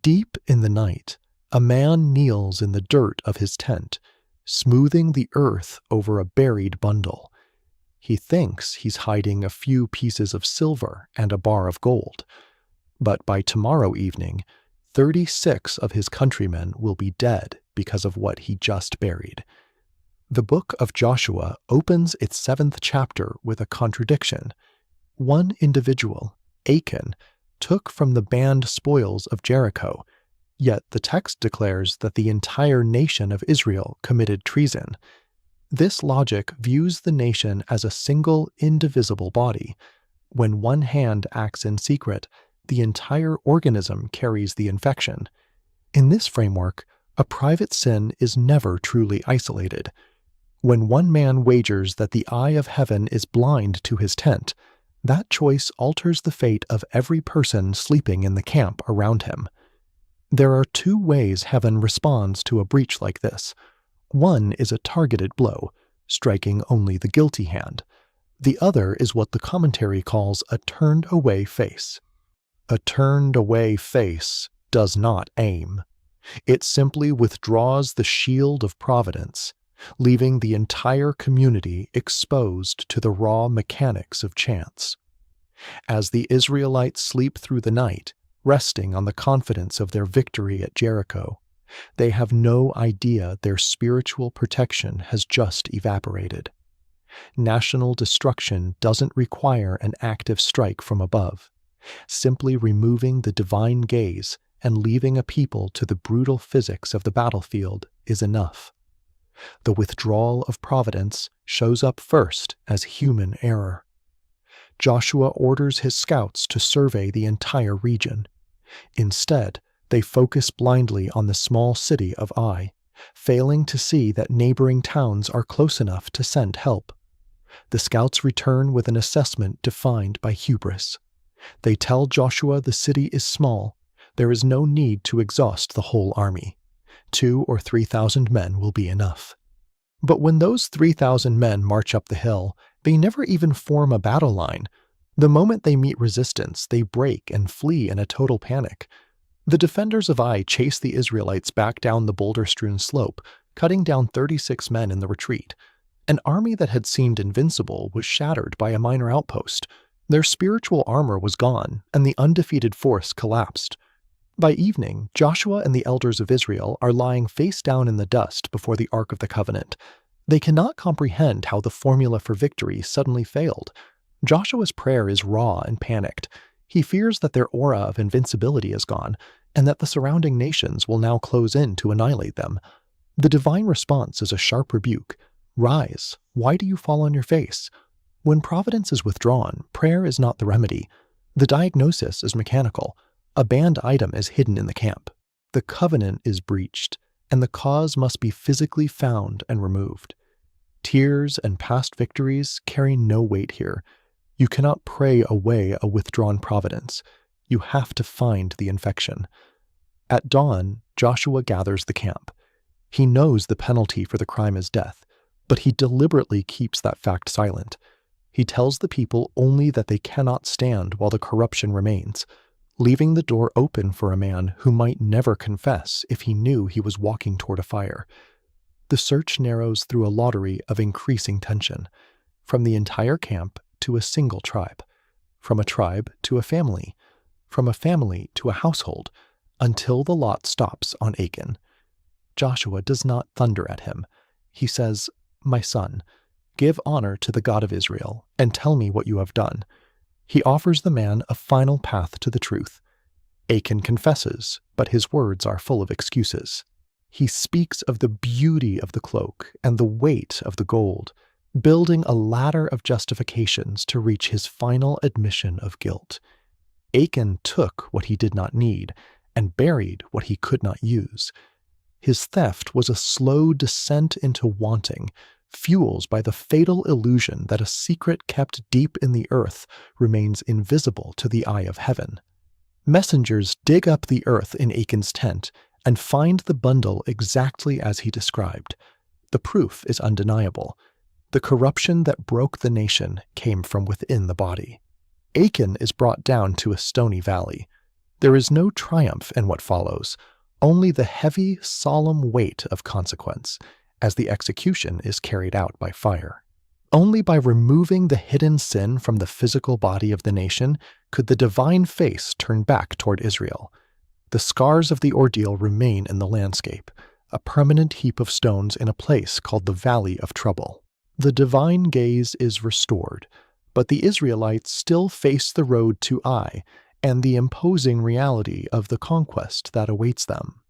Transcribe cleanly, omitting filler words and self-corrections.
Deep in the night, a man kneels in the dirt of his tent, smoothing the earth over a buried bundle. He thinks he's hiding a few pieces of silver and a bar of gold. But by tomorrow evening, 36 of his countrymen will be dead because of what he just buried. The book of Joshua opens its 7th chapter with a contradiction. One individual, Achan, took from the banned spoils of Jericho, yet the text declares that the entire nation of Israel committed treason. This logic views the nation as a single, indivisible body. When one hand acts in secret, the entire organism carries the infection. In this framework, a private sin is never truly isolated. When one man wagers that the eye of heaven is blind to his tent, that choice alters the fate of every person sleeping in the camp around him. There are two ways heaven responds to a breach like this. One is a targeted blow, striking only the guilty hand. The other is what the commentary calls a turned-away face. A turned-away face does not aim. It simply withdraws the shield of providence, leaving the entire community exposed to the raw mechanics of chance. As the Israelites sleep through the night, resting on the confidence of their victory at Jericho, they have no idea their spiritual protection has just evaporated. National destruction doesn't require an active strike from above. Simply removing the divine gaze and leaving a people to the brutal physics of the battlefield is enough. The withdrawal of providence shows up first as human error. Joshua orders his scouts to survey the entire region. Instead, they focus blindly on the small city of Ai, failing to see that neighboring towns are close enough to send help. The scouts return with an assessment defined by hubris. They tell Joshua the city is small. There is no need to exhaust the whole army. 2,000 or 3,000 men will be enough. But when those 3,000 men march up the hill, they never even form a battle line. The moment they meet resistance, they break and flee in a total panic. The defenders of Ai chase the Israelites back down the boulder-strewn slope, cutting down 36 men in the retreat. An army that had seemed invincible was shattered by a minor outpost. Their spiritual armor was gone, and the undefeated force collapsed. By evening, Joshua and the elders of Israel are lying face down in the dust before the Ark of the Covenant. They cannot comprehend how the formula for victory suddenly failed. Joshua's prayer is raw and panicked. He fears that their aura of invincibility is gone, and that the surrounding nations will now close in to annihilate them. The divine response is a sharp rebuke. Rise, why do you fall on your face? When providence is withdrawn, prayer is not the remedy. The diagnosis is mechanical. A banned item is hidden in the camp. The covenant is breached, and the cause must be physically found and removed. Tears and past victories carry no weight here. You cannot pray away a withdrawn providence. You have to find the infection. At dawn, Joshua gathers the camp. He knows the penalty for the crime is death, but he deliberately keeps that fact silent. He tells the people only that they cannot stand while the corruption remains, leaving the door open for a man who might never confess if he knew he was walking toward a fire. The search narrows through a lottery of increasing tension, from the entire camp to a single tribe, from a tribe to a family, from a family to a household, until the lot stops on Achan. Joshua does not thunder at him. He says, "My son, give honor to the God of Israel, and tell me what you have done." He offers the man a final path to the truth. Achan confesses, but his words are full of excuses. He speaks of the beauty of the cloak and the weight of the gold, building a ladder of justifications to reach his final admission of guilt. Achan took what he did not need and buried what he could not use. His theft was a slow descent into wanting, fueled by the fatal illusion that a secret kept deep in the earth remains invisible to the eye of heaven. Messengers dig up the earth in Achan's tent and find the bundle exactly as he described. The proof is undeniable. The corruption that broke the nation came from within the body. Achan is brought down to a stony valley. There is no triumph in what follows, only the heavy, solemn weight of consequence, as the execution is carried out by fire. Only by removing the hidden sin from the physical body of the nation could the divine face turn back toward Israel. The scars of the ordeal remain in the landscape, a permanent heap of stones in a place called the Valley of Trouble. The divine gaze is restored, but the Israelites still face the road to Ai and the imposing reality of the conquest that awaits them.